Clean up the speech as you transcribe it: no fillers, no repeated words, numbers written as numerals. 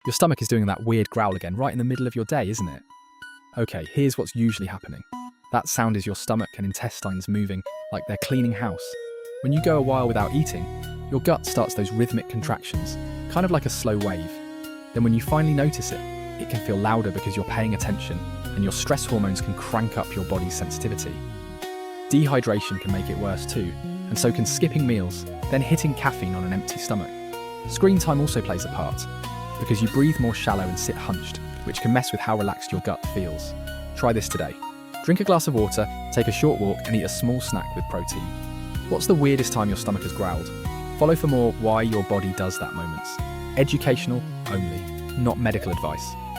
Your stomach is doing that weird growl again right in the middle of your day, isn't it? Okay, here's what's usually happening. That sound is your stomach and intestines moving like they're cleaning house. When you go a while without eating, your gut starts those rhythmic contractions, kind of like a slow wave. Then when you finally notice it, it can feel louder because you're paying attention, and your stress hormones can crank up your body's sensitivity. Dehydration can make it worse too, and so can skipping meals, then hitting caffeine on an empty stomach. Screen time also plays a part, because you breathe more shallow and sit hunched, which can mess with how relaxed your gut feels. Try this today. Drink a glass of water, take a short walk, and eat a small snack with protein. What's the weirdest time your stomach has growled? Follow for more why your body does that moments. Educational only, not medical advice.